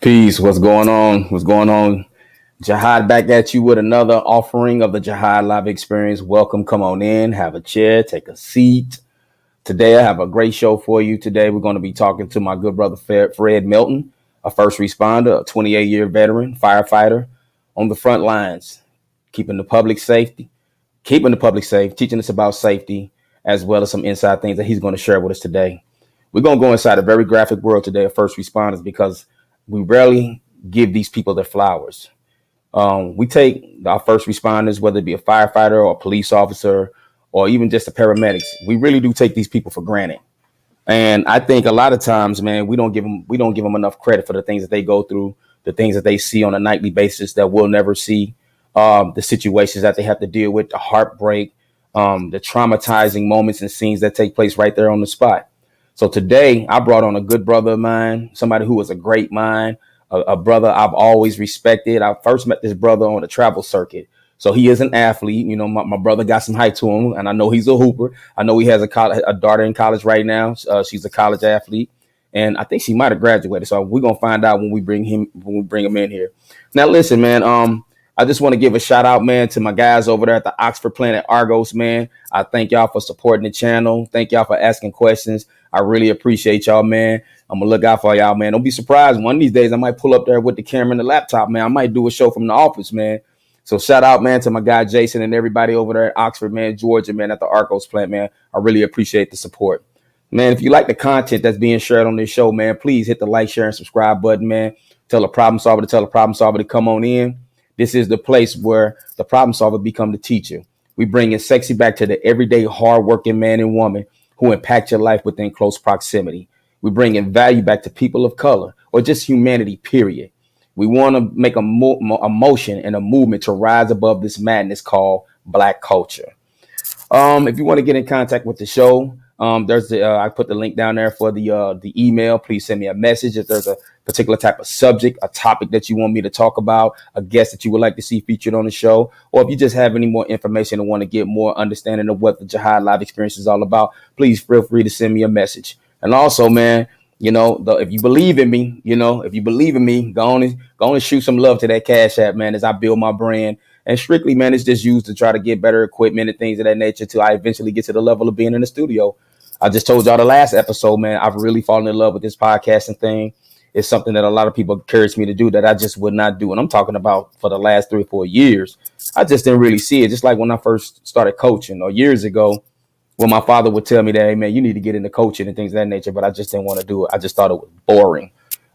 Peace. What's going on? What's going on? Jihad back at you with another offering of the Jihad Live Experience. Welcome. Come on in. Have a chair. Take a seat. Today, I have a great show for you. Today, we're going to be talking to my good brother, Fred Melton, a first responder, a 28-year veteran, firefighter on the front lines, keeping the public safe, teaching us about safety, as well as some inside things that he's going to share with us today. We're going to go inside a very graphic world today of first responders because we rarely give these people their flowers. We take our first responders, whether it be a firefighter or a police officer or even just the paramedics. We really do take these people for granted. And I think a lot of times, man, we don't give them enough credit for the things that they go through, the things that they see on a nightly basis that we'll never see, the situations that they have to deal with, the heartbreak, the traumatizing moments and scenes that take place right there on the spot. So today I brought on a good brother of mine, somebody who was a great mind, a brother I've always respected. I first met this brother on the travel circuit. So he is an athlete. You know, my brother got some height to him, and I know he's a hooper. I know he has a daughter in college right now. She's a college athlete, and I think she might have graduated. So we're gonna find out when we bring him in here. Now, listen, man. I just want to give a shout out, man, to my guys over there at the Oxford Planet Argos, man. I thank y'all for supporting the channel. Thank y'all for asking questions. I really appreciate y'all, man. I'm gonna look out for y'all, man. Don't be surprised. One of these days, I might pull up there with the camera and the laptop, man. I might do a show from the office, man. So shout out, man, to my guy Jason and everybody over there at Oxford, man, Georgia, man, at the Argos plant, man. I really appreciate the support. Man, if you like the content that's being shared on this show, man, please hit the like, share, and subscribe button, man. Tell a problem solver to come on in. This is the place where the problem solver become the teacher. We bring in sexy back to the everyday hardworking man and woman who impact your life within close proximity. We bring in value back to people of color or just humanity, period. We want to make a motion and a movement to rise above this madness called Black culture. If you want to get in contact with the show, there's I put the link down there for the email. Please send me a message if there's a particular type of subject, a topic that you want me to talk about, a guest that you would like to see featured on the show, or if you just have any more information and want to get more understanding of what the Jihad Live Experience is all about, please feel free to send me a message. And also, man, you know, if you believe in me, go on and shoot some love to that Cash App, man, as I build my brand. And strictly, man, it's just used to try to get better equipment and things of that nature till I eventually get to the level of being in the studio. I just told y'all the last episode, man, I've really fallen in love with this podcasting thing. It's something that a lot of people encourage me to do that I just would not do. And I'm talking about for the last 3 or 4 years. I just didn't really see it. Just like when I first started coaching or years ago, when my father would tell me that, hey, man, you need to get into coaching and things of that nature. But I just didn't want to do it. I just thought it was boring.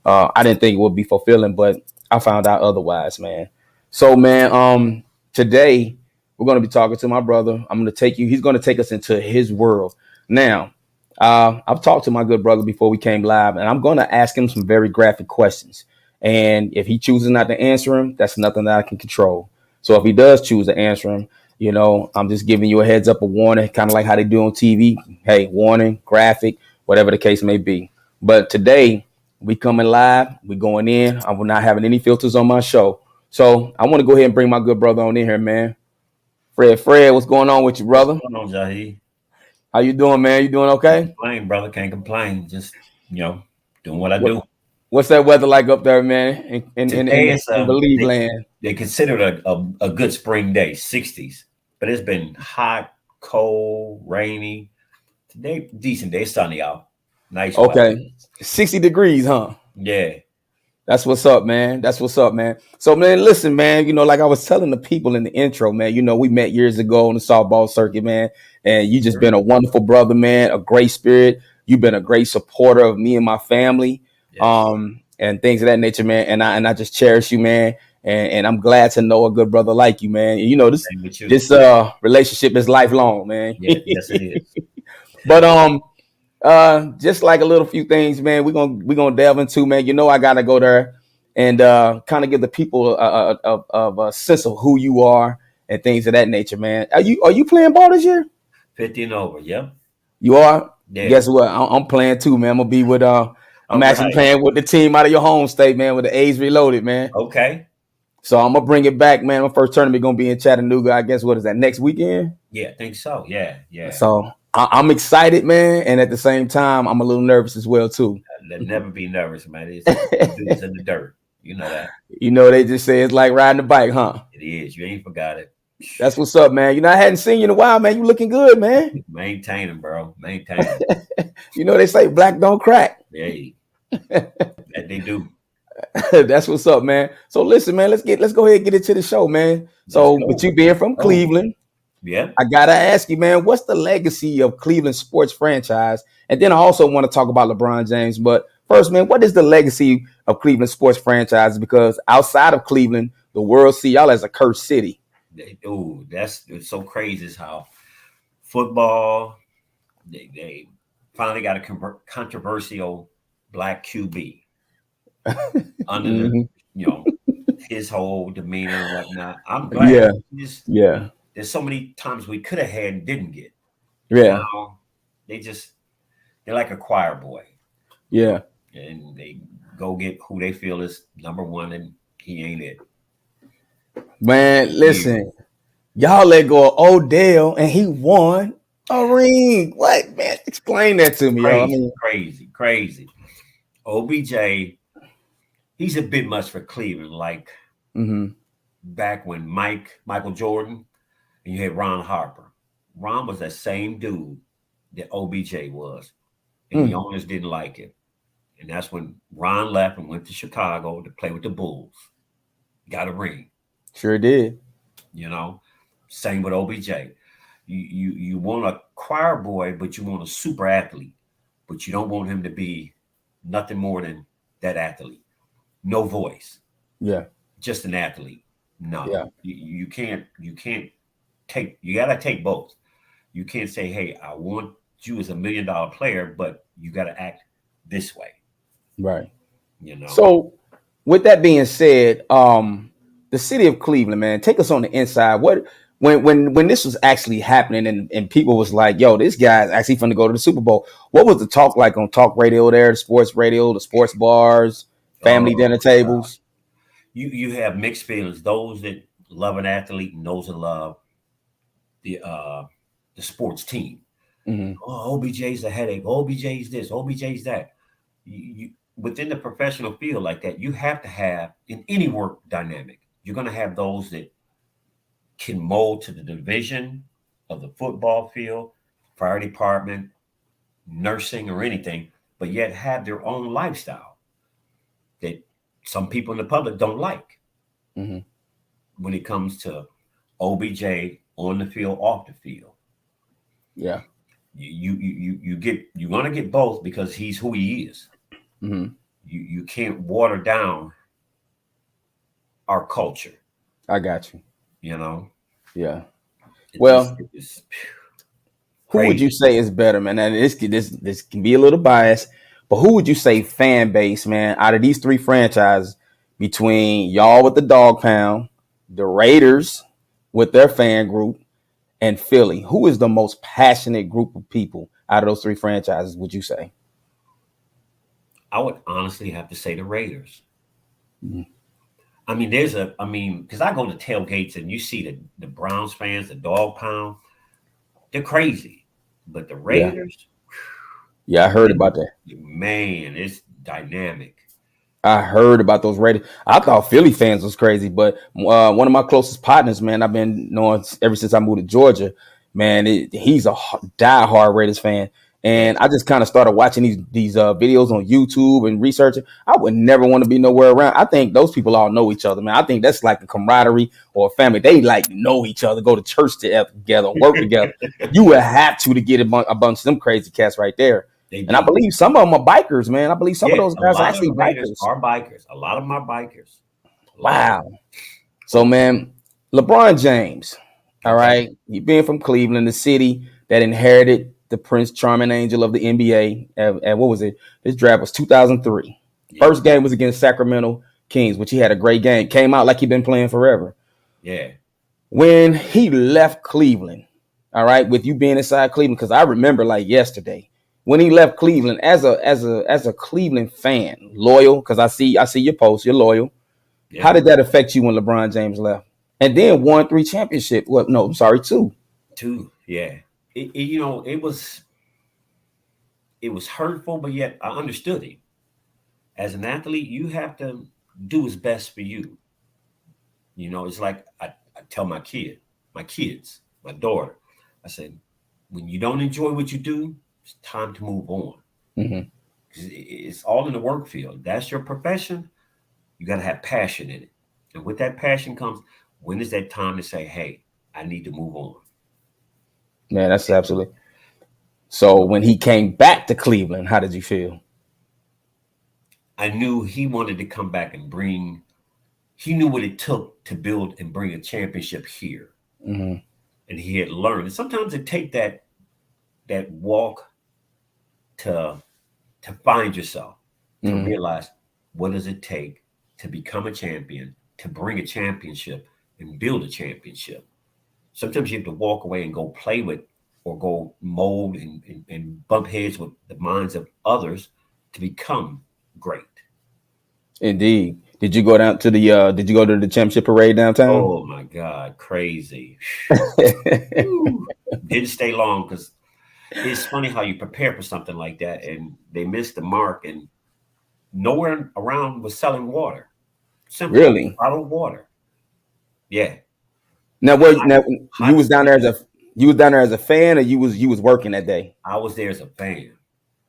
I didn't think it would be fulfilling, but I found out otherwise, man. So, man, today we're going to be talking to my brother. He's going to take us into his world. Now, I've talked to my good brother before we came live, and I'm going to ask him some very graphic questions. And if he chooses not to answer them, that's nothing that I can control. So if he does choose to answer them, you know, I'm just giving you a heads up, a warning, kind of like how they do on TV. Hey, warning, graphic, whatever the case may be. But today we coming live. We going in. I'm not having any filters on my show. So I want to go ahead and bring my good brother on in here, man. Fred, what's going on with you, brother? What's going on, Jahid? How you doing, man? You doing okay? Can't complain, brother. Can't complain. Just, doing what I do. What's that weather like up there, man? In Believe land. They consider it a good spring day, 60s. But it's been hot, cold, rainy. Today, decent day, sunny out. Nice. Okay. Weather. 60 degrees, huh? Yeah. That's what's up, man. So, man, listen, man, you know, like I was telling the people in the intro, man, you know, we met years ago on the softball circuit, man, and you just been a wonderful brother, man, a great spirit. You've been a great supporter of me and my family, and things of that nature, man. And I just cherish you, man. And I'm glad to know a good brother like you, man. You know, this relationship is lifelong, man. Yeah, yes, it is. But just like a little few things, man, we're gonna delve into, man. You know, I gotta go there and kind of give the people a sense of who you are and things of that nature, man. Are you playing ball this year? 50 and over, yeah. You are? Yeah. Guess what? I'm playing too, man. I'm gonna be with I'm actually playing with the team out of your home state, man, with the A's Reloaded, man. Okay. So I'm gonna bring it back, man. My first tournament gonna be in Chattanooga. I guess what is that next weekend? Yeah, I think so. Yeah. So I'm excited, man, and at the same time, I'm a little nervous as well too. Never be nervous, man. It's some dudes in the dirt. You know that. You know, they just say it's like riding a bike, huh? It is. You ain't forgot it. That's what's up, man. You know, I hadn't seen you in a while, man. You looking good, man. Maintain them, bro. Maintain them. You know, they say black don't crack. Hey, that they do. That's what's up, man. So listen, man, let's go ahead and get into the show, man. So with you being from Cleveland, yeah, I gotta ask you, man, what's the legacy of Cleveland sports franchise? And then I also want to talk about LeBron James. But first, man, what is the legacy of Cleveland sports franchise? Because outside of Cleveland, the world see y'all as a cursed city. That's so crazy is how football they finally got a controversial black QB under the, his whole demeanor and whatnot. I'm glad. Yeah. There's so many times we could have had and didn't get. Yeah. Now, they're like a choir boy. Yeah. And they go get who they feel is number one, and he ain't it. Man, listen, y'all let go of Odell and he won a ring. What, man? Explain that to me, crazy, yo. Crazy. OBJ, he's a bit much for Cleveland. Like back when Michael Jordan, and you had Ron Harper. Ron was that same dude that OBJ was, and the owners didn't like it. And that's when Ron left and went to Chicago to play with the Bulls. Got a ring. Sure did. Same with OBJ. You want a choir boy, but you want a super athlete, but you don't want him to be nothing more than that athlete. No voice. Yeah. Just an athlete. No. Yeah. You can't take. You gotta take both. You can't say, "Hey, I want you as $1 million player," but you got to act this way. Right. So, with that being said, the city of Cleveland, man, take us on the inside. What when this was actually happening and people was like, yo, this guy's actually finna go to the Super Bowl. What was the talk like on talk radio there, the sports radio, the sports bars, family dinner tables? You have mixed feelings. Those that love an athlete and those that love the sports team. Oh, OBJ's a headache. OBJ's this. OBJ's that. You within the professional field like that, you have to have in any work dynamic. You're going to have those that can mold to the division of the football field, fire department, nursing, or anything, but yet have their own lifestyle that some people in the public don't like. When it comes to OBJ on the field, off the field. Yeah. You're going to get both because he's who he is. You can't water down our culture. I got you. Yeah. Who would you say is better, man? And this can be a little biased, but who would you say fan base, man, out of these three franchises between y'all with the Dog Pound, the Raiders with their fan group, and Philly? Who is the most passionate group of people out of those three franchises, would you say? I would honestly have to say the Raiders. I mean, because I go to tailgates and you see the Browns fans, the Dog Pound, they're crazy. But the Raiders, I heard about that. Man, it's dynamic. I heard about those Raiders. I thought Philly fans was crazy, but one of my closest partners, man, I've been knowing ever since I moved to Georgia, man, he's a diehard Raiders fan. And I just kind of started watching these videos on YouTube and researching. I would never want to be nowhere around. I think those people all know each other, man. I think that's like a camaraderie or a family. They like know each other, go to church together, work together. You would have to get a bunch of them crazy cats right there. And I believe some of them are bikers, man. I believe some of those guys are actually bikers. A lot of them are bikers. Wow. So, man, LeBron James, all right, he being from Cleveland, the city that inherited the Prince Charming Angel of the NBA. And what was it? This draft was 2003. First game was against Sacramento Kings, which he had a great game. Came out like he'd been playing forever. Yeah. When he left Cleveland, all right, with you being inside Cleveland, because I remember like yesterday when he left Cleveland as a Cleveland fan, loyal, because I see your post, you're loyal. How did that affect you when LeBron James left? And then won 3 championships. Well, no, I'm sorry, 2. 2, yeah. It was hurtful, but yet I understood him. As an athlete, you have to do what's best for you. It's like I tell my kids, my daughter, I said, when you don't enjoy what you do, it's time to move on. Mm-hmm. It's all in the work field. That's your profession. You got to have passion in it. And with that passion comes, when is that time to say, hey, I need to move on? Man, that's absolutely. So when he came back to Cleveland, how did you feel? I knew he wanted to come back and he knew what it took to build and bring a championship here. Mm-hmm. And he had learned. And sometimes it takes that walk to find yourself, to realize what does it take to become a champion, to bring a championship and build a championship. Sometimes you have to walk away and go play with or go mold and bump heads with the minds of others to become great. Indeed. Did you go down to did you go to the championship parade downtown? Oh my God, crazy. Didn't stay long because it's funny how you prepare for something like that and they missed the mark and nowhere around was selling water. Simple. Really? Bottled water. Yeah. Now you was down there as a fan or you was working that day? I was there as a fan.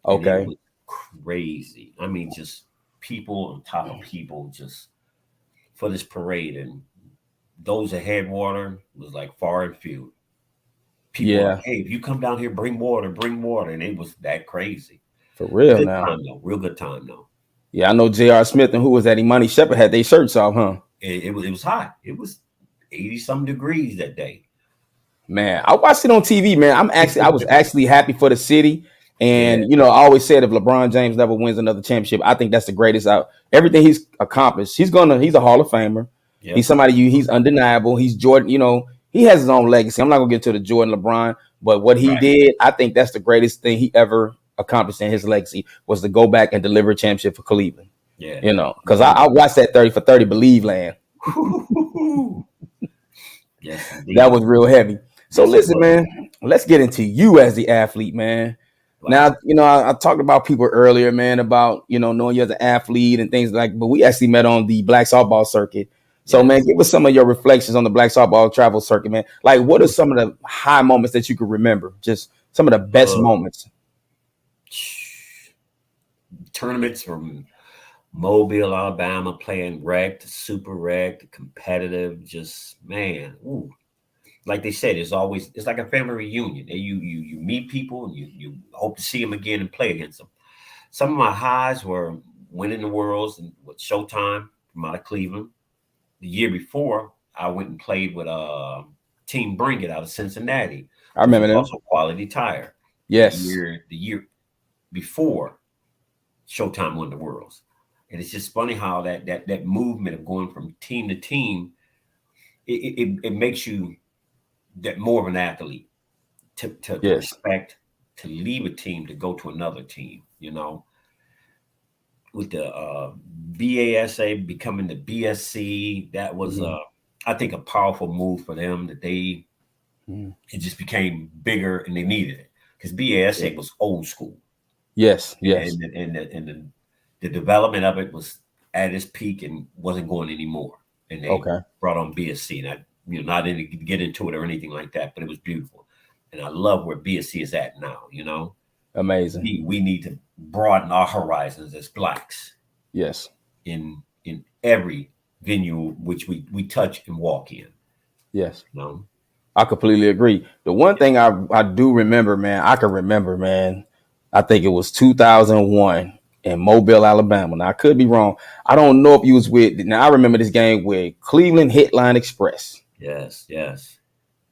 Okay. It was crazy. I mean, just people on top of people just for this parade. And those that had water was like far and few. People were like, hey, if you come down here, bring water. And it was that crazy. For real good now. Time, though. Real good time though. Yeah, I know J.R. Smith and who was that? Imani Shepherd had their shirts off, huh? It was hot. It was 80-some degrees that day. Man, I watched it on TV, man. I was actually happy for the city. And, I always said if LeBron James never wins another championship, I think that's the greatest out. Everything he's accomplished, he's a Hall of Famer. Yep. He's somebody he's undeniable. He's Jordan, he has his own legacy. I'm not going to get to the Jordan LeBron, but what he did, I think that's the greatest thing he ever accomplished in his legacy was to go back and deliver a championship for Cleveland. Yeah. Because I watched that 30 for 30 Believe land. Yes, that was real heavy. So listen, man, let's get into you as the athlete, man. Wow. Now, I talked about people earlier, man, about, knowing you as an athlete and things but we actually met on the black softball circuit. So, man, give us some of your reflections on the black softball travel circuit, man. Like, what are some of the high moments that you could remember? Just some of the best moments. Tournaments from Mobile, Alabama, playing rec, super rec, competitive, just, man, ooh. Like they said, it's like a family reunion. You meet people and you hope to see them again and play against them. Some of my highs were winning the Worlds and with Showtime from out of Cleveland. The year before, I went and played with Team Bring It out of Cincinnati. I remember that. Also Quality Tire. Yes. The year before, Showtime won the Worlds. And it's just funny how that movement of going from team to team, it makes you that more of an athlete to respect, to leave a team to go to another team, with the BASA becoming the BSC, that was I think a powerful move for them that it just became bigger and they needed it because BASA was old school. Yes. And the development of it was at its peak and wasn't going anymore. And they brought on BSC. And not to get into it or anything like that, but it was beautiful. And I love where BSC is at now, Amazing. We need to broaden our horizons as Blacks. Yes. In every venue which we touch and walk in. Yes. I completely agree. The one thing I do remember, man, I think it was 2001 in Mobile, Alabama. Now, I could be wrong. I don't know if you was with. Now, I remember this game with Cleveland Hitline Express. Yes.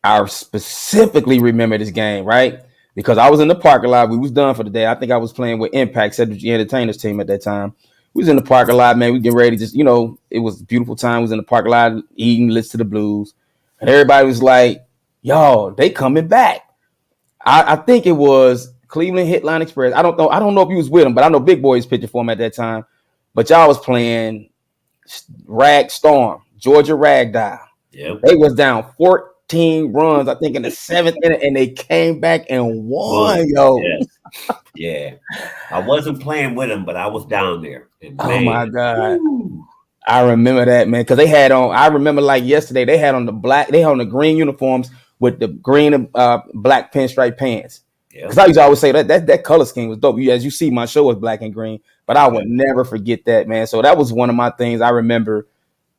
I specifically remember this game, right? Because I was in the parking lot. We was done for the day. I think I was playing with Impact, Cedric G Entertainers team at that time. We was in the parking lot, man. We getting ready to just, it was a beautiful time. We was in the parking lot eating, listening to the blues. And everybody was like, yo, they coming back. I think it was Cleveland Hitline Express. I don't know if you was with them, but I know Big Boy's pitching for him at that time. But y'all was playing Rag Storm, Georgia Ragdoll. Yep. They was down 14 runs, I think, in the seventh inning, and they came back and won, yo. Yes. Yeah. I wasn't playing with them, but I was down there. And Oh man, my God. woo, I remember that, man, because they had on, I remember like yesterday, they had on they had on the green uniforms with the green and black pinstripe pants. Because yep. I used to always say that color scheme was dope. As you see, my show was black and green, but I would Okay. never forget that, man. So that was one of my things I remember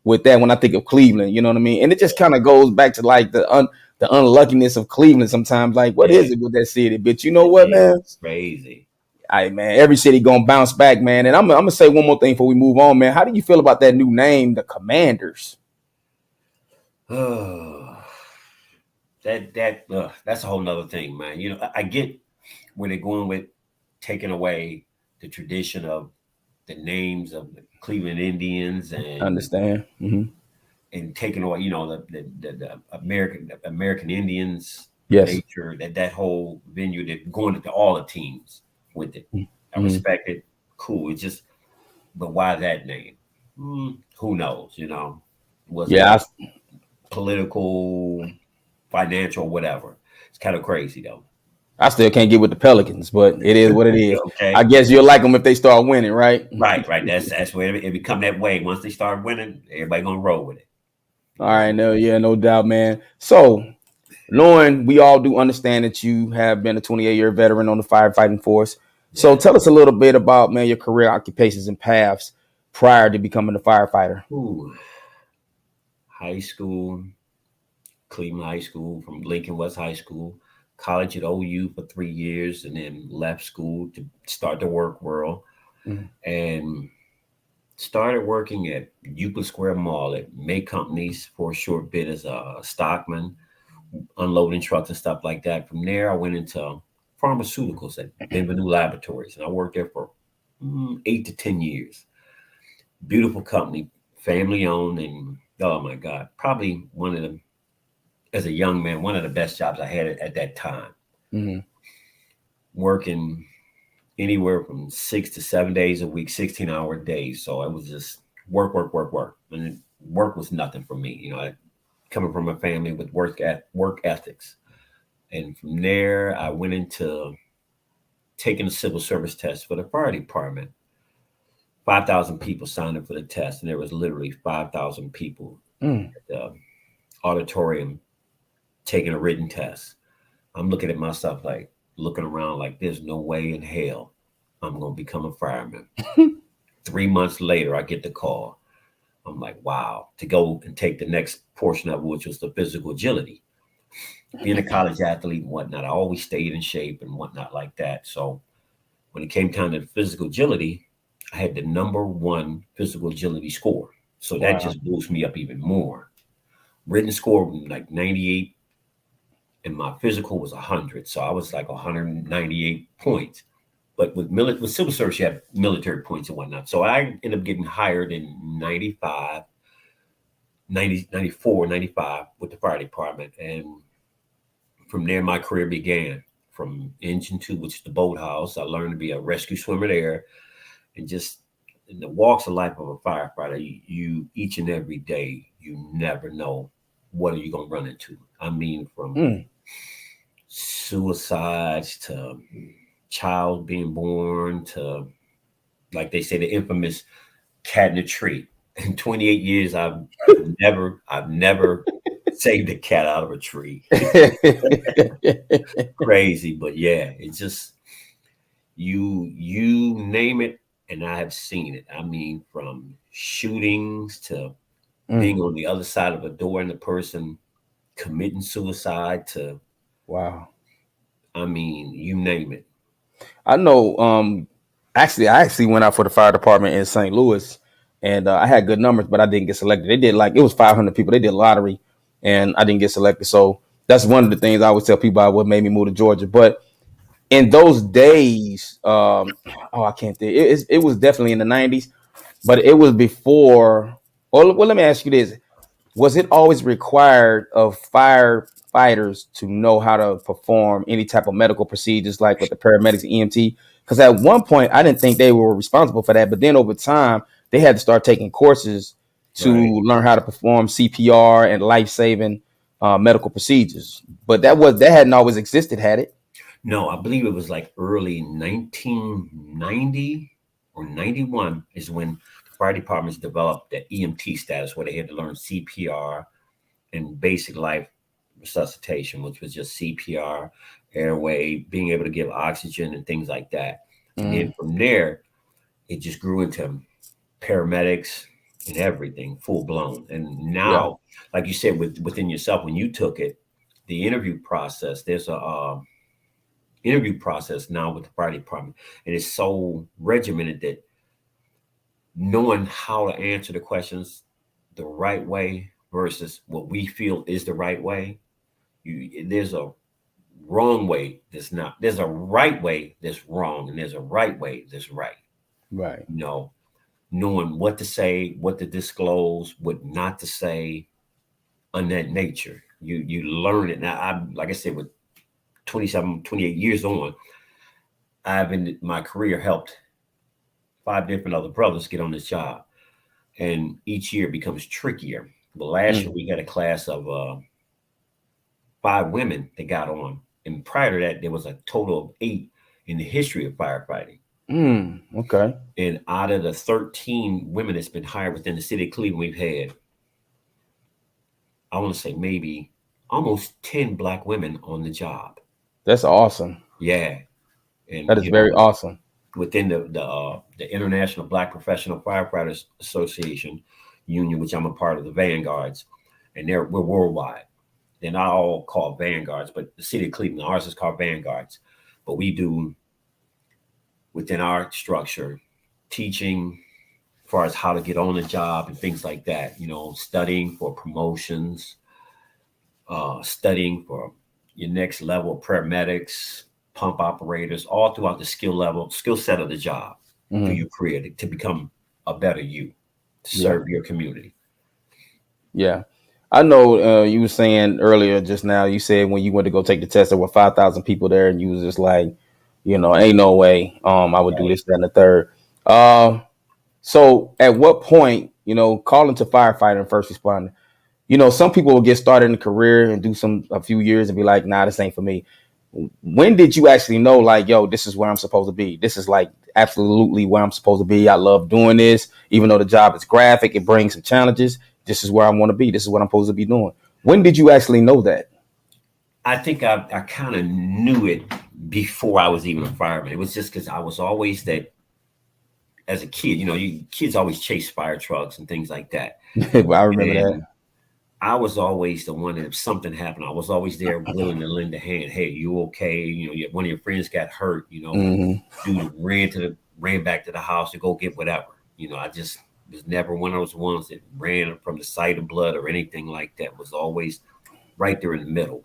with that when I think of Cleveland, you know what I mean? And it just kind of goes back to like the unluckiness of Cleveland sometimes. Like, what Yeah. is it with that city? But you know It what, man? is crazy. Man, every city gonna bounce back, man. And I'm gonna say one more thing before we move on, man. How do you feel about that new name, the Commanders? Oh, that's a whole nother thing, man. You know, I get where they're going with taking away the tradition of the names of the Cleveland Indians Understand? Mm-hmm. and taking away, you know, the American Indians Yes. nature, that whole venue, that going to all the teams with it. I Mm-hmm. respect it. Cool. It's just, but why that name? Who knows? You know, was Yeah, it political, financial, whatever? It's kind of crazy though. I still can't get with the Pelicans, but it is what it is. Okay. I guess you'll like them if they start winning, right? Right. That's where it become that way. Once they start winning, everybody gonna roll with it. All right, no doubt, man. So, knowing we all do understand that you have been a 28-year veteran on the firefighting force. So, Yeah. tell us a little bit about, man, your career occupations and paths prior to becoming a firefighter. Ooh. High school, Cleveland High School, from Lincoln West High School, college at OU for 3 years, and then left school to start the work world, Mm-hmm. and started working at Euclid Square Mall at May Companies for a short bit as a stockman, unloading trucks and stuff like that. From there, I went into pharmaceuticals at Benvenue Laboratories, and I worked there for 8 to 10 years. Beautiful company, family owned, and oh my God, probably one of the, as a young man, one of the best jobs I had at that time. Mm-hmm. Working anywhere from 6 to 7 days a week, 16-hour days. So it was just work. And work was nothing for me. You know, coming from a family with work ethics. And from there, I went into taking a civil service test for the fire department. 5,000 people signed up for the test, and there was literally 5,000 people Mm. at the auditorium taking a written test. I'm looking at myself like, looking around like, there's no way in hell I'm going to become a fireman. 3 months later, I get the call. I'm like, wow, to go and take the next portion of it, which was the physical agility. Being a college athlete and whatnot, I always stayed in shape and whatnot like that. So when it came time to physical agility, I had the #1 physical agility score. So that Wow. just boosts me up even more. Written score was like 98, and my physical was 100. So I was like 198 points. But with civil service, you have military points and whatnot. So I ended up getting hired in 95, 90, 94, 95 with the fire department. And from there, my career began. From Engine 2, which is the boathouse, I learned to be a rescue swimmer there. And just in the walks of life of a firefighter, you each and every day, you never know what are you going to run into. I mean, from suicides to child being born to, like they say, the infamous cat in a tree. In 28 years, I've never saved a cat out of a tree. Crazy, but yeah, it's just you name it, and I have seen it. I mean, from shootings to being on the other side of a door and the person committing suicide to, Wow. I mean, you name it. I know. I actually went out for the fire department in St. Louis, and I had good numbers, but I didn't get selected. They did like it was 500 people. They did lottery, and I didn't get selected. So that's one of the things I always tell people about what made me move to Georgia. But in those days, I can't think. It was definitely in the 90s, but it was before. Well, let me ask you this: was it always required of firefighters to know how to perform any type of medical procedures like with the paramedics and EMT? Because at one point I didn't think they were responsible for that, but then over time they had to start taking courses to learn how to perform CPR and life-saving medical procedures. But that hadn't always existed, had it? No, I believe it was like early 1990 or 91 is when the fire departments developed the EMT status where they had to learn CPR and basic life resuscitation, which was just CPR, airway, being able to give oxygen and things like that. And then from there, it just grew into paramedics and everything, full blown. And now, like you said, within yourself, when you took it, the interview process, there's a interview process now with the fire department, and it's so regimented that knowing how to answer the questions the right way versus what we feel is the right way. There's a wrong way that's not. There's a right way that's wrong, and there's a right way that's right. Right. Knowing what to say, what to disclose, what not to say, on that nature. You learn it. Now, like I said, with 27, 28 years on, I've in my career helped 5 different other brothers get on this job. And each year it becomes trickier. But last year we had a class of 5 women that got on. And prior to that, there was a total of 8 in the history of firefighting. Okay. And out of the 13 women that's been hired within the city of Cleveland, we've had, I want to say maybe almost 10 Black women on the job. That's awesome. Yeah. And that is very awesome. Within the International Black Professional Firefighters Association Union, which I'm a part of, the Vanguards, and we're worldwide. They're not all called Vanguards, but the city of Cleveland, ours is called Vanguards. But we do, within our structure, teaching as far as how to get on the job and things like that, studying for promotions, studying for your next level of paramedics, pump operators, all throughout the skill set of the job for your career to become a better you, to serve your community. Yeah. I know you were saying earlier just now, you said when you went to go take the test, there were 5,000 people there and you was just like, ain't no way I would do this, that, and the third. So at what point, calling to firefighter and first responder, some people will get started in a career and do a few years and be like, nah, this ain't for me. When did you actually know, like, yo, this is where I'm supposed to be? This is like absolutely where I'm supposed to be. I love doing this, even though the job is graphic, it brings some challenges. This is where I want to be. This is what I'm supposed to be doing. When did you actually know that? I think I kind of knew it before I was even a fireman. It was just because I was always that, as a kid, kids always chase fire trucks and things like that. I remember that. I was always the one that if something happened, I was always there willing to lend a hand. Hey, you okay? One of your friends got hurt, dude ran back to the house to go get whatever. I just was never one of those ones that ran from the sight of blood or anything like that. Was always right there in the middle.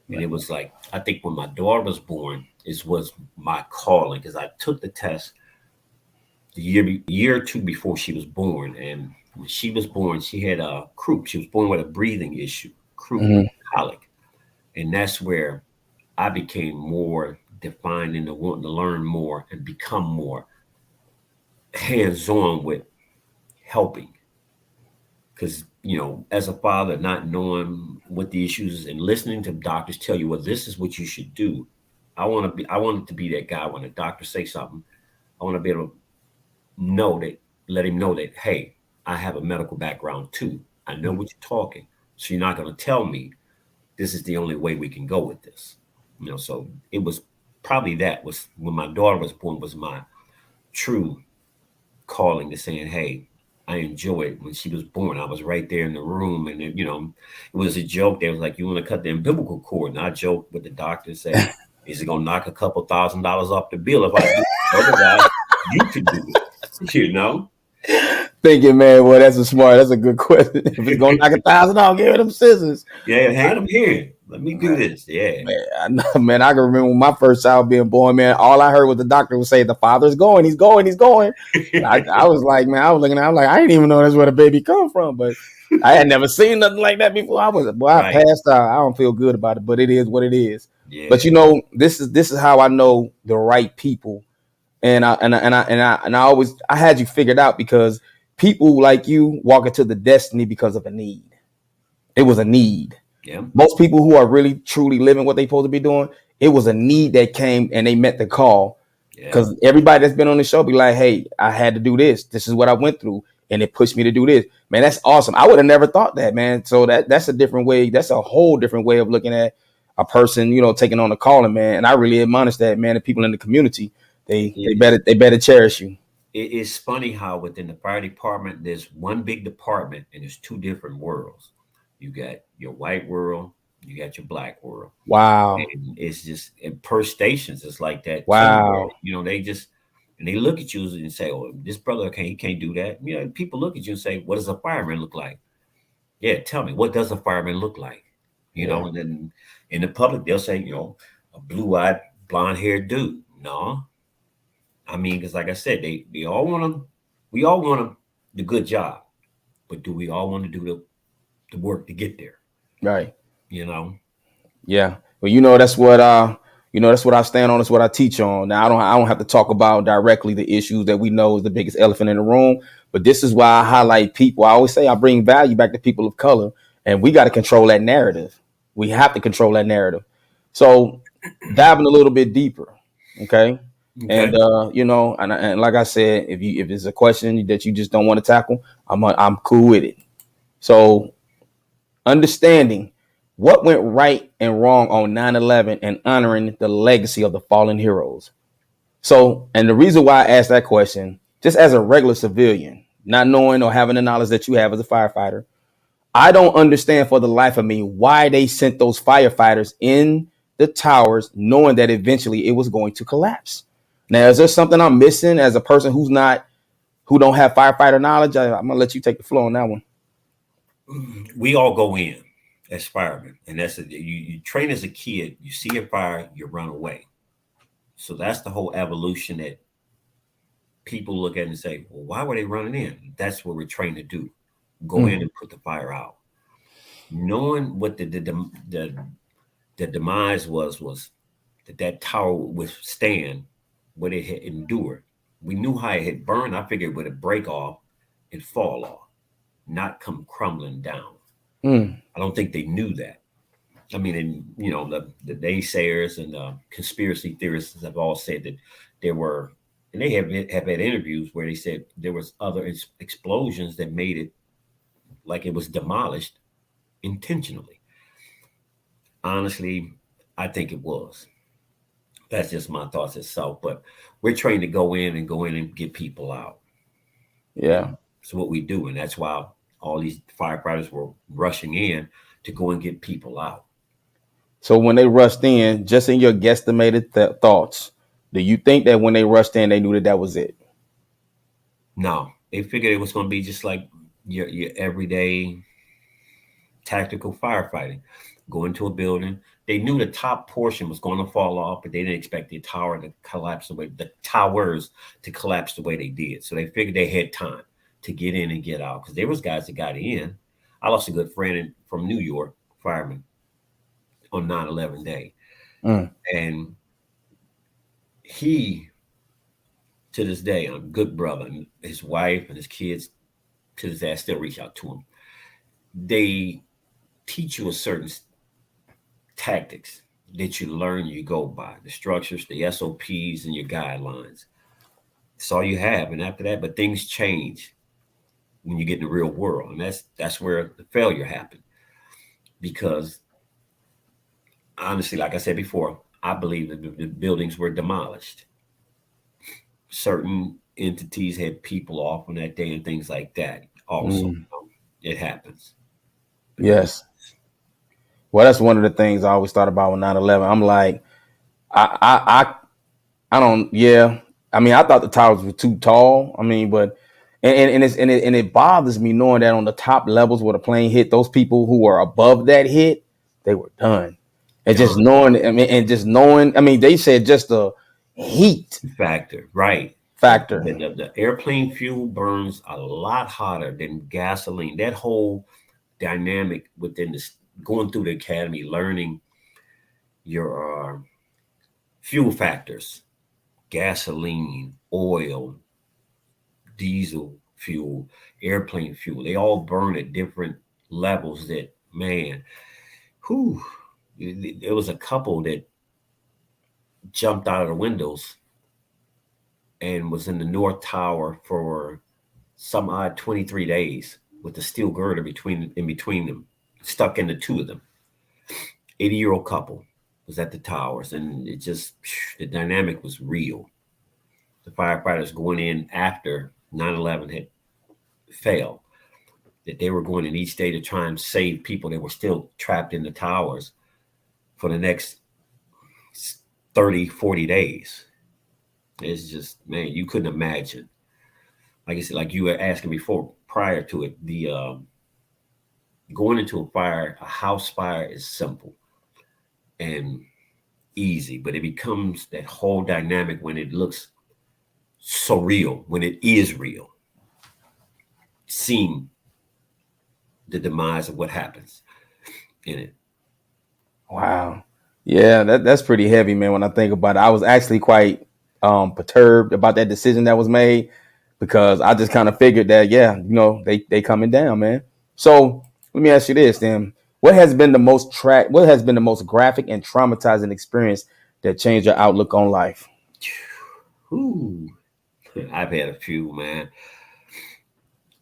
And it was like, I think when my daughter was born, was my calling, because I took the test the year or two before she was born. And when she was born, she had a croup. She was born with a breathing issue, croup, colic. And that's where I became more defined into wanting to learn more and become more hands-on with helping. Because, as a father, not knowing what the issues is and listening to doctors tell you, well, this is what you should do. I wanted to be that guy when a doctor say something. I want to be able to let him know that, hey, I have a medical background too. I know what you're talking. So you're not going to tell me this is the only way we can go with this. So it was probably that was when my daughter was born was my true calling to saying, hey, I enjoy it. When she was born, I was right there in the room. And, it was a joke. They was like, you want to cut the umbilical cord? And I joked with the doctor and said, is it going to knock a couple $1,000s off the bill if I do it? Otherwise, you could do it, Thinking, man, well, that's a good question. If it's gonna knock $1,000, give them scissors. Yeah, hand them here. Let me do this. Yeah, man, I can remember when my first child being born. Man, all I heard was the doctor would say, "The father's going. He's going. He's going." I was like, man, I was looking. I was like, I didn't even know that's where the baby come from. But I had never seen nothing like that before. I passed out. I don't feel good about it, but it is what it is. Yeah. But this is how I know the right people, and I always had you figured out because people like you walk into the destiny because of a need. It was a need. Yeah. Most people who are really truly living what they're supposed to be doing, it was a need that came and they met the call. Yeah. Because everybody that's been on the show be like, hey, I had to do this. This is what I went through. And it pushed me to do this. Man, that's awesome. I would have never thought that, man. So that's a different way. That's a whole different way of looking at a person, you know, taking on the calling, man. And I really admonish that, man. The people in the community, they better cherish you. It's funny how within the fire department, there's one big department and there's two different worlds. You got your white world, you got your black world. Wow. And it's just, and per stations, it's like that too. Where, Wow. you know, they just, and they look at you and say, oh, this brother, he can't do that. You know, people look at you and say, what does a fireman look like? Yeah, tell me, what does a fireman look like? You Yeah. know, and then in the public, they'll say, you know, a blue-eyed, blonde-haired dude. No, I mean, because like I said, they all want them. We all want them the good job, but do we all want to do the work to get there? Right. You know. Yeah. Well, that's what I stand on. That's what I teach on. Now I don't have to talk about directly the issues that we know is the biggest elephant in the room, but this is why I highlight people. I always say I bring value back to people of color, and we got to control that narrative. We have to control that narrative. So diving a little bit deeper, okay? And Okay. and like I said, if it's a question that you just don't want to tackle, I'm cool with it. So understanding what went right and wrong on 9/11 and honoring the legacy of the fallen heroes. So, and the reason why I asked that question, just as a regular civilian, not knowing or having the knowledge that you have as a firefighter, I don't understand for the life of me why they sent those firefighters in the towers knowing that eventually it was going to collapse. Now, is there something I'm missing as a person who don't have firefighter knowledge? I'm gonna let you take the floor on that one. We all go in as firemen, and that's you train as a kid. You see a fire, you run away. So that's the whole evolution that people look at and say, well, why were they running in? That's what we're trained to do. Go in Mm, and put the fire out. Knowing what the demise was that tower would withstand what it had endured. We knew how it had burned. I figured it would break off and fall off, not come crumbling down. mm, I don't think they knew that. I mean, and you know, the naysayers and the conspiracy theorists have all said that there were, and they have had interviews where they said there was other explosions that made it like it was demolished intentionally. Honestly, I think it was. That's just my thoughts itself. But we're trained to go in and get people out. You know, yeah. it's what we do, and that's why all these firefighters were rushing in to go and get people out. So when they rushed in, just in your guesstimated thoughts, do you think that when they rushed in, they knew that that was it? No, they figured it was going to be just like your everyday tactical firefighting. Go into a building. They knew the top portion was going to fall off, but they didn't expect the towers to collapse the way they did. So they figured they had time to get in and get out because there was guys that got in. I lost a good friend from New York, fireman, on 9/11 day, Mm, and he to this day, a good brother, and his wife and his kids to this day, I still reach out to him. They teach you a certain tactics that you learn, you go by the structures, the SOPs, and your guidelines. It's all you have. And after that, but things change when you get in the real world. And that's where the failure happened. Because honestly, like I said before, I believe that the buildings were demolished. Certain entities had people off on that day and things like that. Also, mm, it happens. But it was yes. Well, that's one of the things I always thought about with 9/11. I'm like, I don't, yeah. I mean, I thought the towers were too tall. I mean, but, and it bothers me knowing that on the top levels where the plane hit, those people who were above that hit, they were done. And just done. knowing, I mean, they said just the heat Factor, right. factor. The airplane fuel burns a lot hotter than gasoline. That whole dynamic within this going through the academy, learning your fuel factors, gasoline, oil, diesel, fuel, airplane fuel. They all burn at different levels that, man, whew, there was a couple that jumped out of the windows and was in the North Tower for some odd 23 days with the steel girder in between them, stuck in the two of them. 80-year-old couple was at the towers, and it just, the dynamic was real. The firefighters going in after 9/11 had failed, that they were going in each day to try and save people that were still trapped in the towers for the next 30, 40 days. It's just, man, you couldn't imagine. Like I said, like you were asking before, prior to it, the going into a house fire is simple and easy, but it becomes that whole dynamic when it looks so real, when it is real. Seeing the demise of what happens in it. Wow. Yeah, that's pretty heavy, man. When I think about it, I was actually quite perturbed about that decision that was made, because I just kind of figured that, yeah, they coming down, man. So let me ask you this then: what has been the most graphic and traumatizing experience that changed your outlook on life? Ooh, I've had a few, man.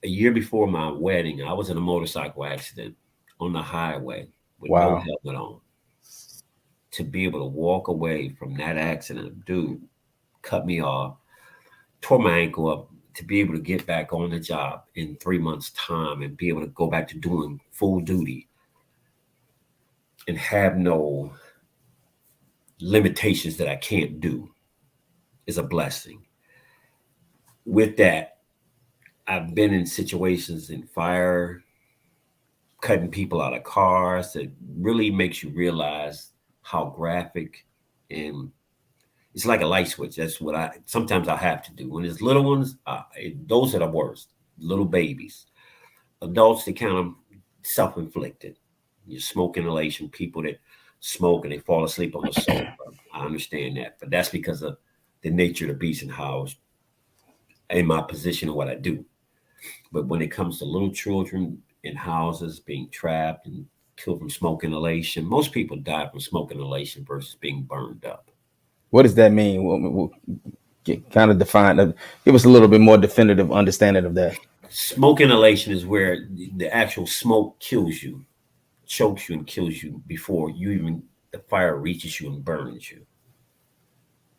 A year before my wedding, I was in a motorcycle accident on the highway with no Wow. helmet on. To be able to walk away from that accident, dude, cut me off, tore my ankle up, to be able to get back on the job in 3 months' time and be able to go back to doing full duty and have no limitations that I can't do is a blessing. With that, I've been in situations in fire, cutting people out of cars, that really makes you realize how graphic, and it's like a light switch. That's what sometimes I have to do. When it's little ones, those are the worst. Little babies. Adults, they kind of self-inflicted. Your smoke inhalation, people that smoke and they fall asleep on the sofa. I understand that, but that's because of the nature of the beast and how I was in my position and what I do. But when it comes to little children in houses being trapped and killed from smoke inhalation, most people die from smoke inhalation versus being burned up. What does that mean? Kind of define. Give us a little bit more definitive understanding of that. Smoke inhalation is where the actual smoke kills you, chokes you, and kills you before you even the fire reaches you and burns you.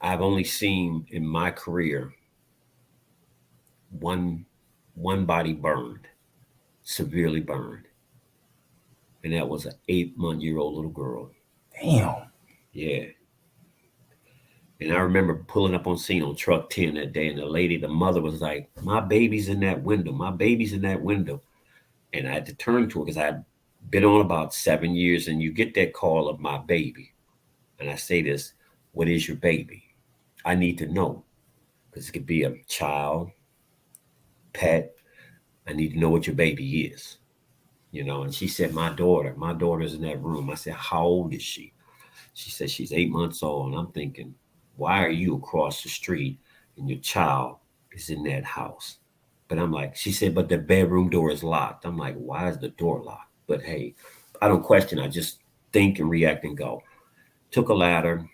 I've only seen in my career one one body burned, severely burned, and that was an 8-month-old little girl. Damn. Yeah. And I remember pulling up on scene on truck 10 that day, and the mother was like, "My baby's in that window. My baby's in that window." And I had to turn to her because I had been on about 7 years, and you get that call of my baby. And I say this, "What is your baby? I need to know." Because it could be a child, pet. I need to know what your baby is. And she said, my daughter's in that room. I said, "How old is she?" She said, "She's 8 months old." And I'm thinking, why are you across the street and your child is in that house? But I'm like, she said, "But the bedroom door is locked." I'm like, why is the door locked? But hey, I don't question. I just think and react and go. Took a ladder,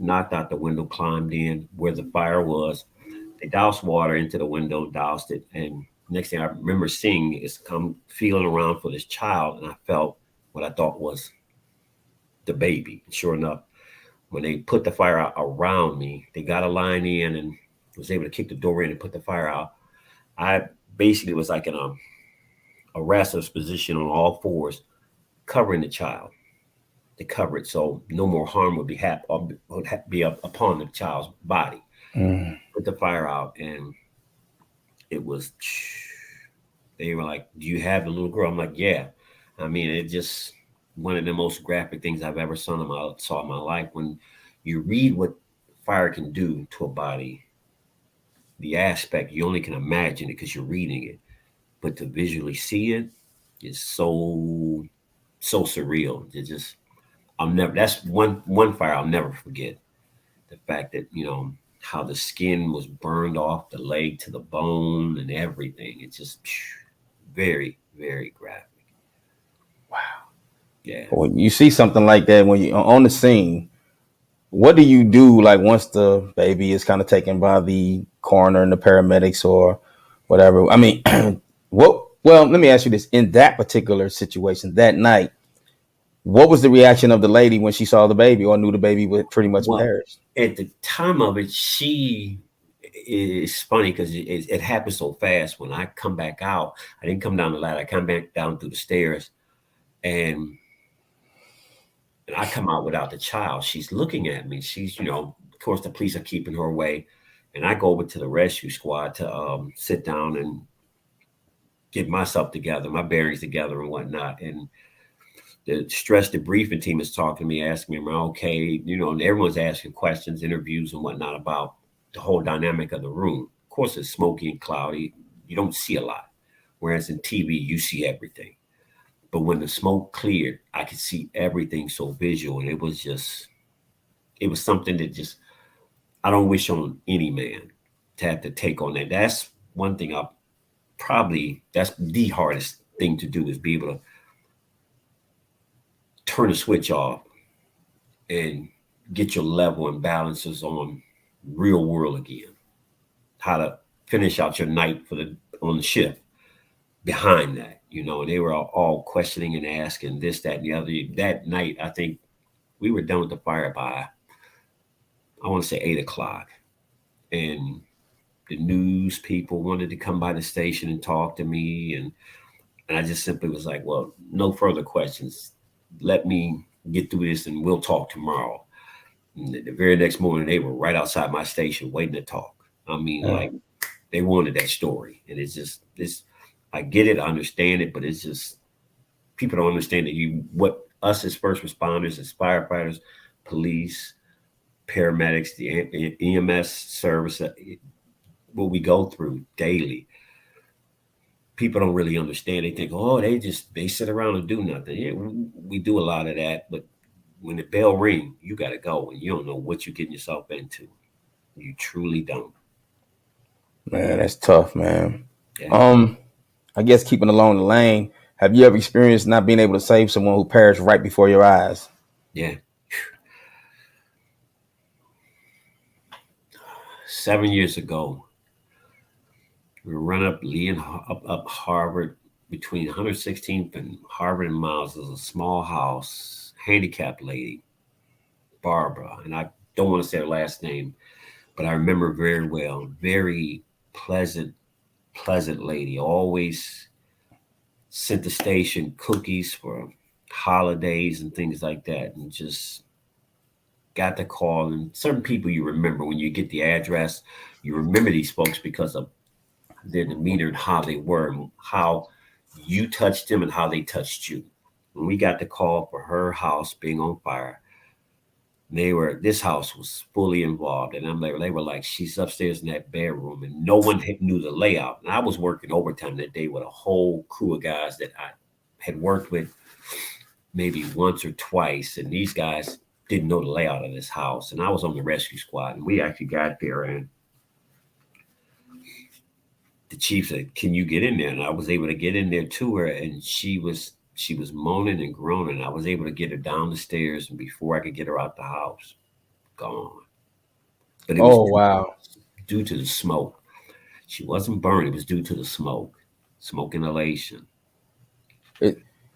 knocked out the window, climbed in where the fire was. They doused water into the window, doused it. And next thing I remember seeing is come feeling around for this child. And I felt what I thought was the baby. And sure enough, when they put the fire out around me, they got a line in and was able to kick the door in and put the fire out. I basically was like in a wrestler's position on all fours, covering the child to cover it so no more harm would be upon the child's body. Mm. Put the fire out, and it was. They were like, "Do you have the little girl?" I'm like, "Yeah." I mean, it just one of the most graphic things I've ever saw in my life. When you read what fire can do to a body, the aspect you only can imagine it because you're reading it, but to visually see it is so surreal. It just I'll never. That's one fire I'll never forget. The fact that how the skin was burned off the leg to the bone and everything. It's just very, very graphic. Yeah. When you see something like that, when you're on the scene, what do you do? Like once the baby is kind of taken by the coroner and the paramedics or whatever. I mean, what? Well, let me ask you this: in that particular situation that night, what was the reaction of the lady when she saw the baby or knew the baby was pretty much Well, perished? at the time of it, she it's funny because it happened so fast. When I come back out, I didn't come down the ladder. I come back down through the stairs, and I come out without the child. She's looking at me. She's, of course, the police are keeping her away, and I go over to the rescue squad to sit down and get myself together, my bearings together, and whatnot. And the stress debriefing team is talking to me, asking me, "Am I okay?" And everyone's asking questions, interviews, and whatnot about the whole dynamic of the room. Of course, it's smoky and cloudy. You don't see a lot, whereas in TV, you see everything. But when the smoke cleared, I could see everything so visual, and it was something that just I don't wish on any man to have to take on that. That's one thing that's the hardest thing to do, is be able to turn the switch off and get your level and balances on real world again. How to finish out your night on the shift behind that. And they were all questioning and asking this, that, and the other. That night, I think we were done with the fire by, I want to say 8 o'clock. And the news people wanted to come by the station and talk to me. And I just simply was like, well, no further questions. Let me get through this and we'll talk tomorrow. And the very next morning, they were right outside my station waiting to talk. I mean, like, they wanted that story. And it's just this. I get it, I understand it, but it's just people don't understand that what us as first responders, as firefighters, police, paramedics, the EMS service, what we go through daily. People don't really understand. They think, oh, they sit around and do nothing. Yeah, we do a lot of that, but when the bell rings, you got to go, and you don't know what you're getting yourself into. You truly don't. Man, that's tough, man. Yeah. I guess keeping along the lane, have you ever experienced not being able to save someone who perished right before your eyes? Yeah. 7 years ago, we run up Lee and up Harvard between 116th and Harvard and Miles. There's a small house, handicapped lady, Barbara, and I don't want to say her last name, but I remember very well. Very pleasant, pleasant lady. Always sent the station cookies for holidays and things like that, and just got the call. And certain people you remember when you get the address, you remember these folks because of their demeanor and how they were, and how you touched them and how they touched you. When we got the call for her house being on fire, this house was fully involved. And they were like, she's upstairs in that bedroom, and no one knew the layout. And I was working overtime that day with a whole crew of guys that I had worked with maybe once or twice. And these guys didn't know the layout of this house. And I was on the rescue squad, and we actually got there, and the chief said, "Can you get in there?" And I was able to get in there to her, and she was moaning and groaning. I was able to get her down the stairs, and before I could get her out the house, gone. But it was Wow. due to the smoke. She wasn't burned. It was due to the smoke inhalation.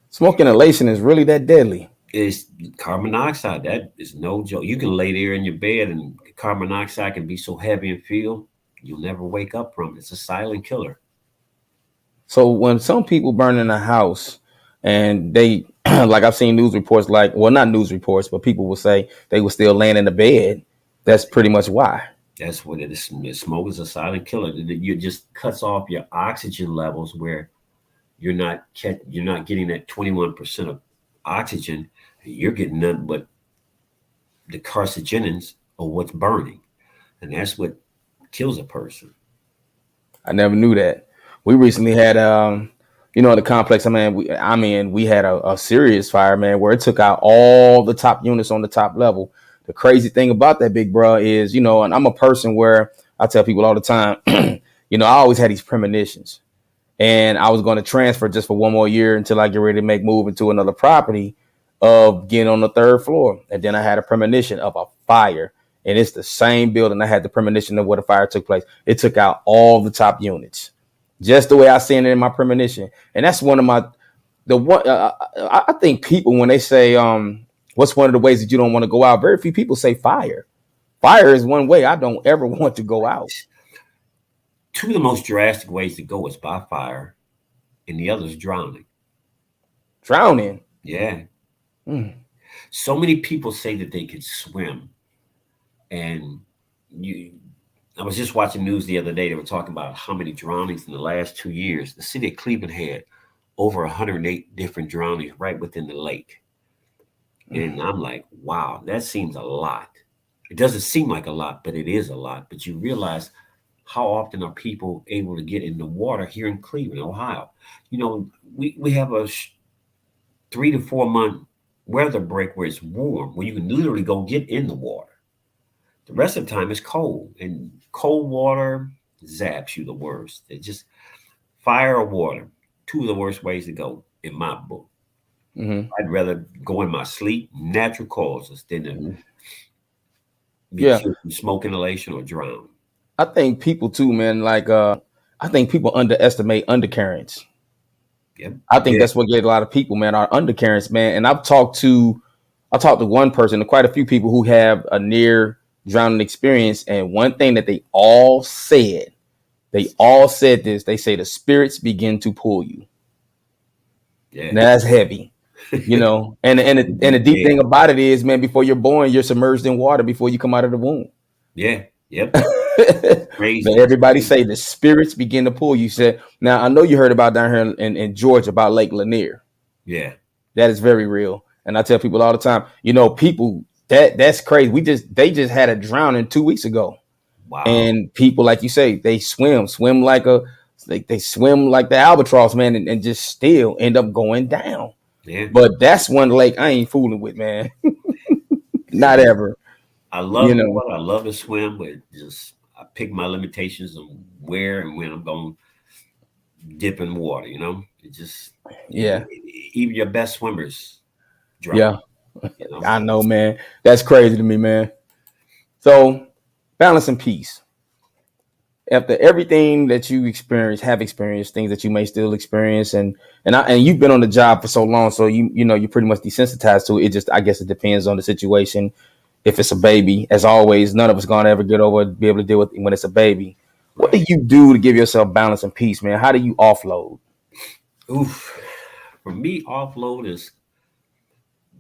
Smoke inhalation is really that deadly. It's carbon monoxide. That is no joke. You can lay there in your bed, and carbon monoxide can be so heavy and feel you'll never wake up from it. It's a silent killer. So when some people burn in a house and they, like I've seen news reports, not news reports, but people will say they were still laying in the bed. That's pretty much why. That's what it is. Smoke is a silent killer. It just cuts off your oxygen levels, where you're not getting that 21% of oxygen. You're getting nothing but the carcinogens of what's burning, and that's what kills a person. I never knew that. We recently had, the complex we had a serious fire, man, where it took out all the top units on the top level. the crazy thing about that, big bro, is, and I'm a person where I tell people all the time, I always had these premonitions, and I was going to transfer just for one more year until I get ready to make move into another property of getting on the third floor. And then I had a premonition of a fire, and it's the same building. I had the premonition of where the fire took place. It took out all the top units, just the way I seen it in my premonition. And that's one of my I think people, when they say what's one of the ways that you don't want to go out, very few people say fire. Fire is one way I don't ever want to go out. Two of the most drastic ways to go is by fire, and the other is drowning. Drowning. Yeah. So many people say that they can swim, and I was just watching news the other day. They were talking about how many drownings in the last 2 years. The city of Cleveland had over 108 different drownings right within the lake. And I'm like, wow, that seems a lot. It doesn't seem like a lot, but it is a lot. But you realize how often are people able to get in the water here in Cleveland, Ohio? We have a 3 to 4 month weather break where it's warm, where you can literally go get in the water. The rest of the time it's cold, and cold water zaps you the worst. It's just fire or water, two of the worst ways to go in my book. I'd rather go in my sleep, natural causes, than to be killed from smoke inhalation or drown. I think people too, man, like I think people underestimate undercurrents. Yep. I think that's what gets a lot of people, man, are undercurrents, man. And I talked to one person and quite a few people who have a near drowning experience. And one thing that they all said this, they say the spirits begin to pull you. Yeah. Now that's heavy, and the deep thing about it is, man, before you're born, you're submerged in water before you come out of the womb. Yeah. Yep. Crazy. But everybody say the spirits begin to pull you. Said, now I know you heard about down here in Georgia about Lake Lanier. Yeah. That is very real. And I tell people all the time, people, that's crazy. They just had a drowning 2 weeks ago. Wow. And people, like you say, they swim like they swim like the albatross, man, and just still end up going down. Yeah. But that's one lake I ain't fooling with, man. Not ever. I love water. I love to swim, but just I pick my limitations on where and when I'm going to dip in water. It just even your best swimmers drown. Yeah, I know, man. That's crazy to me, man. So balance and peace. After everything that you have experienced, things that you may still experience, and you've been on the job for so long, so you're pretty much desensitized to it. It just, I guess, it depends on the situation. If it's a baby, as always, none of us gonna ever be able to deal with it when it's a baby. What do you do to give yourself balance and peace, man? How do you offload? Oof. For me, offload is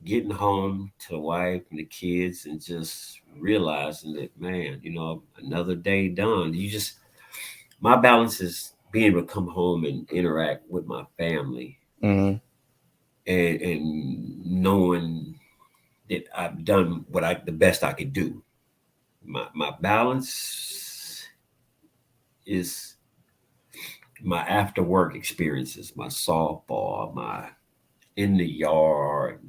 getting home to the wife and the kids and just realizing that, man, another day done. My balance is being able to come home and interact with my family, and knowing that I've done the best I could do. My balance is my after work experiences, my softball, my in the yard,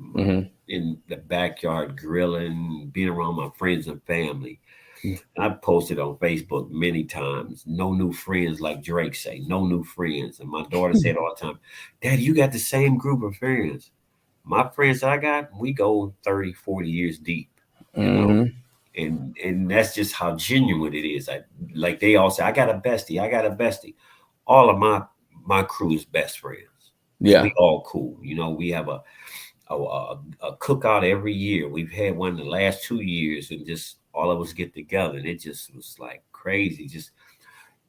in the backyard grilling, being around my friends and family. I've posted on Facebook many times, no new friends, like Drake say, no new friends. And my daughter said all the time, Dad, you got the same group of friends. My friends I got, we go 30, 40 years deep, and that's just how genuine it is. Like they all say, I got a bestie. All of my crew is best friends. Yeah. We all cool. We have a cookout every year. We've had one the last 2 years, and just all of us get together, and it just was like crazy. Just,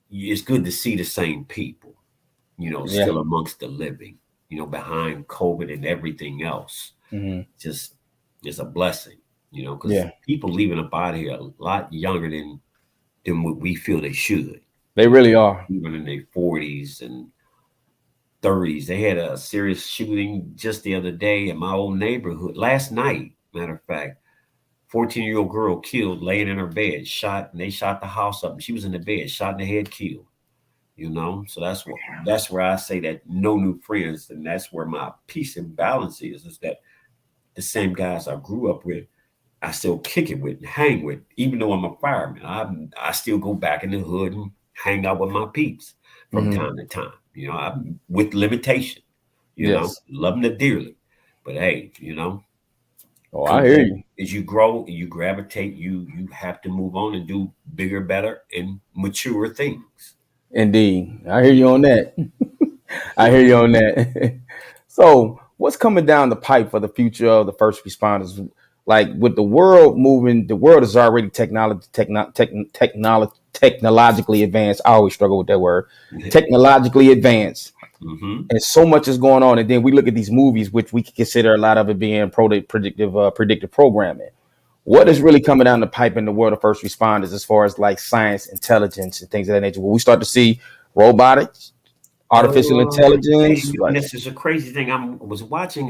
it's good to see the same people, still amongst the living, behind COVID and everything else. Just, it's a blessing, because people leaving up out of here a lot younger than what we feel they should. They really are. Even in their 40s and 30s. They had a serious shooting just the other day in my old neighborhood. Last night, matter of fact, 14-year-old girl killed, laying in her bed, shot, and they shot the house up. And she was in the bed, shot in the head, killed. So that's where I say that no new friends, and that's where my peace and balance is that the same guys I grew up with, I still kick it with and hang with, even though I'm a fireman. I still go back in the hood and hang out with my peeps from Mm-hmm. time to time. I'm with limitation. Yes. Love them dearly, but hey, Oh, I hear because you. as you grow and you gravitate, you have to move on and do bigger, better, and mature things. Indeed. I hear you Yeah. on that. I hear you on that. So, what's coming down the pipe for the future of the first responders? Like with the world moving, the world is already technologically advanced. I always struggle with that word. Technologically advanced, hmm and so much is going on. And then we look at these movies, which we can consider a lot of it being predictive programming. What is really coming down the pipe in the world of first responders as far as like science, intelligence, and things of that nature? Will we start to see robotics, artificial intelligence? Man, Like, this is a crazy thing. Was watching.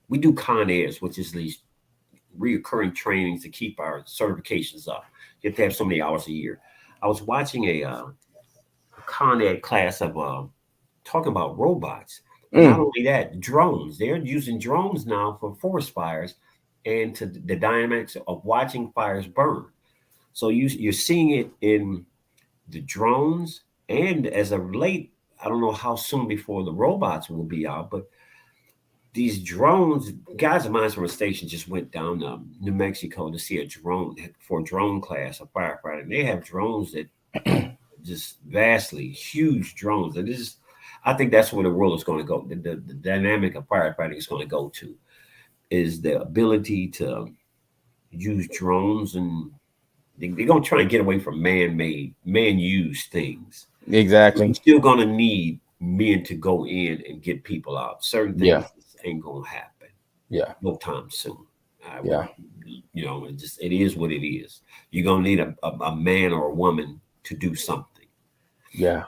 We do Con Airs, which is these reoccurring trainings to keep our certifications up. You have to have so many hours a year. I was watching a Con Ed class of talking about robots, but not mm, only that, drones. They're using drones now for forest fires and to the dynamics of watching fires burn. So you're seeing it in the drones, and as of late, I don't know how soon before the robots will be out, but these drones, guys of mine from a station just went down New Mexico to see a drone for a drone class of firefighting. They have drones that just vastly huge drones. And this is, I think that's where the world is going to go. The dynamic of firefighting is going to go to is the ability to use drones, and they're going to try and get away from man-made, man-used things. You're exactly. still going to need men to go in and get people out. Certain Yeah. things ain't going to happen Yeah. no time soon. I would, Yeah. it is what it is. You're going to need a man or a woman to do something. Yeah.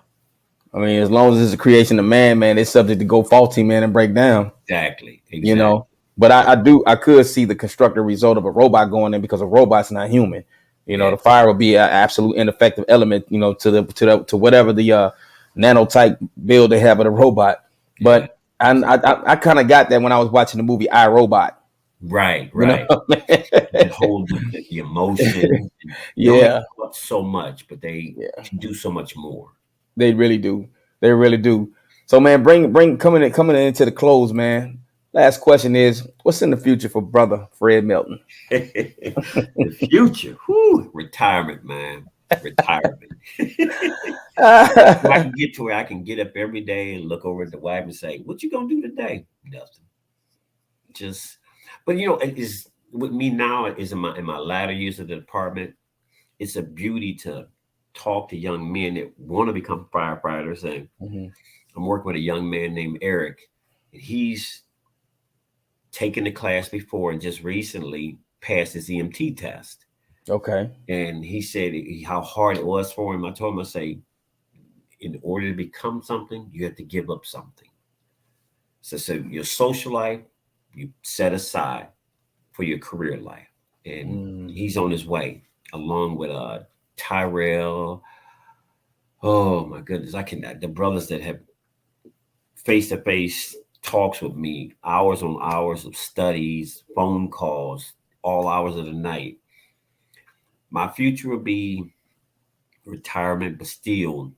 I mean, as long as it's a creation of man, man, it's subject to go faulty, man, and break down. Exactly. You Exactly. know. But I could see the constructive result of a robot going in because a robot's not human. Yeah. The fire would be an absolute ineffective element. To whatever the nanotype build they have of the robot. Yeah. But I kind of got that when I was watching the movie I, Robot. Right. You know. Right. You can hold the emotion. You only Yeah. do so much, but they Yeah. can do so much more. They really do. They really do. So, man, bring coming into the close, man. Last question is, what's in the future for brother Fred Melton? The future, whew, retirement, man, retirement. I can get to where I can get up every day and look over at the wife and say, "What you gonna do today?" Nothing. Just, but it is with me now. Is in my latter years of the department. It's a beauty to talk to young men that want to become firefighters. And Mhm. I'm working with a young man named Eric, and he's taken the class before and just recently passed his EMT test. Okay. And he said how hard it was for him. I told him, I say, in order to become something, you have to give up something. So your social life, you set aside for your career life. And Mm. he's on his way, along with Tyrell. Oh my goodness, I can the brothers that have face to face talks with me, hours on hours of studies, phone calls, all hours of the night. My future will be retirement, but still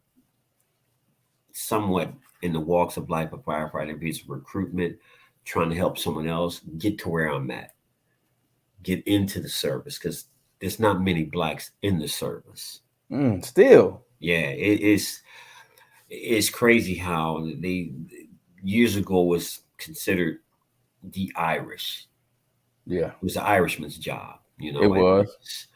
somewhat in the walks of life of firefighting, be it recruitment, trying to help someone else get to where I'm at, get into the service, because there's not many blacks in the service. Still. Yeah, it's crazy how they years ago was considered the Irish. Yeah, It was the Irishman's job, it and was. it's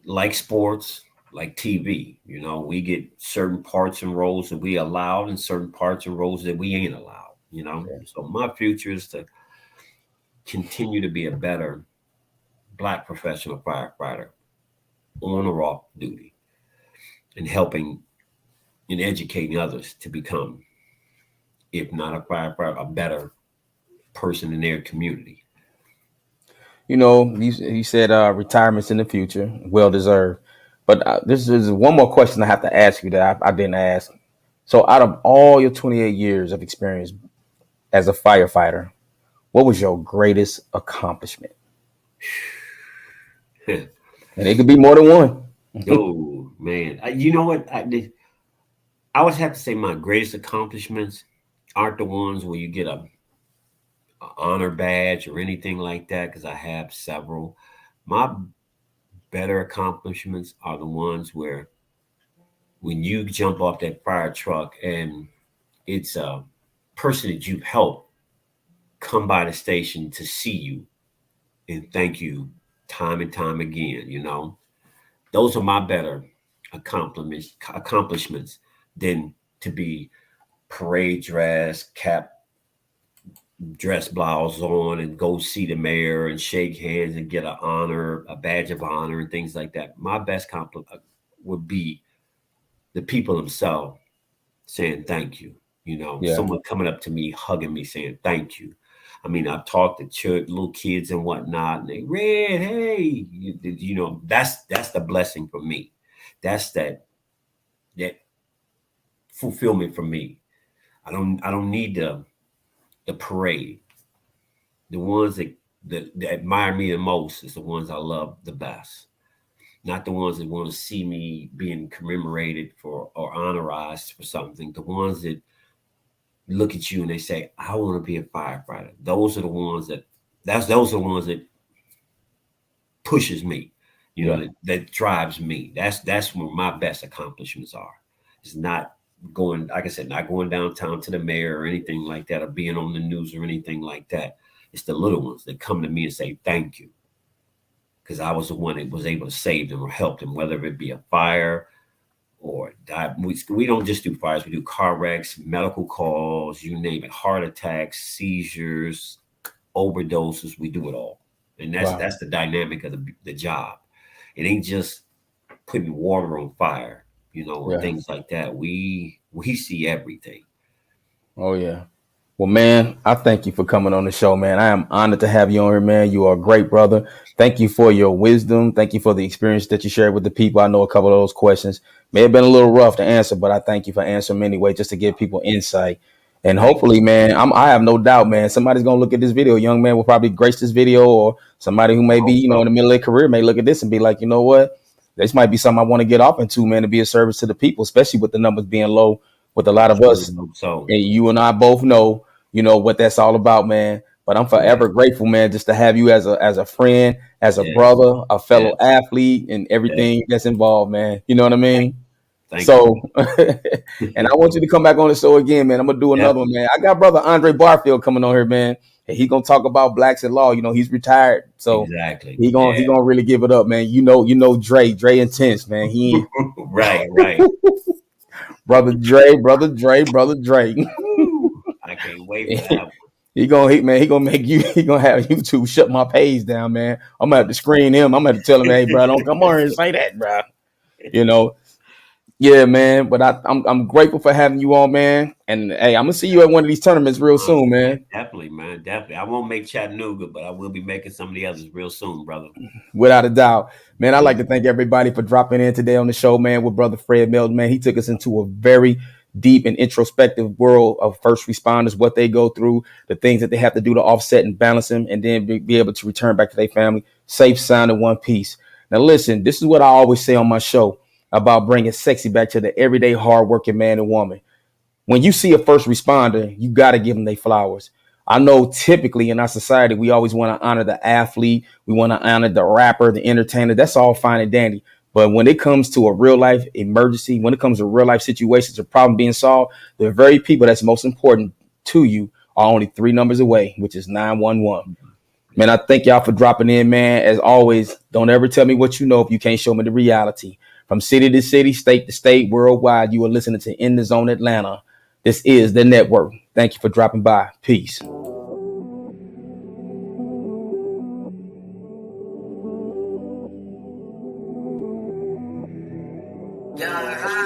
like sports, like TV. We get certain parts and roles that we allowed, and certain parts and roles that we ain't allowed. Yeah. So my future is to continue to be a better black professional firefighter on or off duty, and helping and educating others to become, if not a firefighter, a better person in their community. You said retirement's in the future, well deserved. But this is one more question I have to ask you that I didn't ask. So, out of all your 28 years of experience as a firefighter, what was your greatest accomplishment? and it could be more than one. Oh man, you know what? I always have to say my greatest accomplishments aren't the ones where you get a honor badge or anything like that, because I have several. My better accomplishments are the ones where when you jump off that fire truck and it's a person that you've helped come by the station to see you and thank you time and time again. Those are my better accomplishments than to be parade dress, cap, dress blouse on, and go see the mayor and shake hands and get a badge of honor, and things like that. My best compliment would be the people themselves saying thank you. Yeah. Someone coming up to me, hugging me, saying thank you. I mean, I've talked to little kids and whatnot, and they, Red, hey, that's the blessing for me. That's that fulfillment for me. I don't need the parade. The ones that admire me the most is the ones I love the best. Not the ones that want to see me being commemorated for or honorized for something. The ones that look at you and they say, "I want to be a firefighter." Those are the ones those are the ones that pushes me. Yeah. That drives me. That's where my best accomplishments are. It's not going, like I said, not going downtown to the mayor or anything like that, or being on the news or anything like that. It's the little ones that come to me and say thank you, because I was the one that was able to save them or help them, whether it be a fire or die. We don't just do fires. We do car wrecks, medical calls, you name it, heart attacks, seizures, overdoses. We do it all, and that's Wow. that's the dynamic of the job. It ain't just putting water on fire, and Yeah. things like that. We see everything. Oh yeah. Well, man, I thank you for coming on the show, man. I am honored to have you on here, man. You are a great brother. Thank you for your wisdom. Thank you for the experience that you shared with the people. I know a couple of those questions may have been a little rough to answer, but I thank you for answering them anyway, just to give people insight. And Thank hopefully, man, I have no doubt, man, somebody's gonna look at this video. A young man will probably grace this video, or somebody who I may be, hope in the so. middle of their career may look at this and be like, you know what? This might be something I want to get off into, man, to be a service to the people, especially with the numbers being low with a I lot of truly us. hope so. And you and I both know, what that's all about, man. But I'm Yes, forever grateful, man, just to have you as a friend, as a yes, brother, a fellow yes, athlete, and yes. everything that's involved, man. You know what I mean? Thank So, you. and I want you to come back on the show again, man. I'm gonna do another one, Definitely. man. I got brother Andre Barfield coming on here, man. And he's gonna talk about blacks in law. He's retired, so Exactly. he gonna really give it up, man. Dre intense, man. He Right, right. brother Dre. Woo! I can't wait for that one. He gonna make you he gonna have YouTube shut my page down, man. I'm gonna have to screen him. I'm gonna have to tell him, hey, bro, don't come on here and say that, bro. You know, yeah, man. But I'm grateful for having you on, man. And hey, I'm gonna see you at one of these tournaments real soon, man. Definitely, man. Definitely. I won't make Chattanooga, but I will be making some of the others real soon, brother. Without a doubt, man. I'd like to Yes. thank everybody for dropping in today on the show, man. With brother Fred Melton, man. He took us into a very deep and introspective world of first responders, what they go through, the things that they have to do to offset and balance them, and then be able to return back to their family safe, sound, in one piece. Now, listen, this is what I always say on my show about bringing sexy back to the everyday hardworking man and woman. When you see a first responder, you got to give them their flowers. I know typically in our society, we always want to honor the athlete. We want to honor the rapper, the entertainer. That's all fine and dandy. But when it comes to a real life emergency, when it comes to real life situations, a problem being solved, the very people that's most important to you are only three numbers away, which is 911. Man, I thank y'all for dropping in, man. As always, don't ever tell me what you know if you can't show me the reality. From city to city, state to state, worldwide, you are listening to In the Zone Atlanta. This is the network. Thank you for dropping by. Peace. Yeah.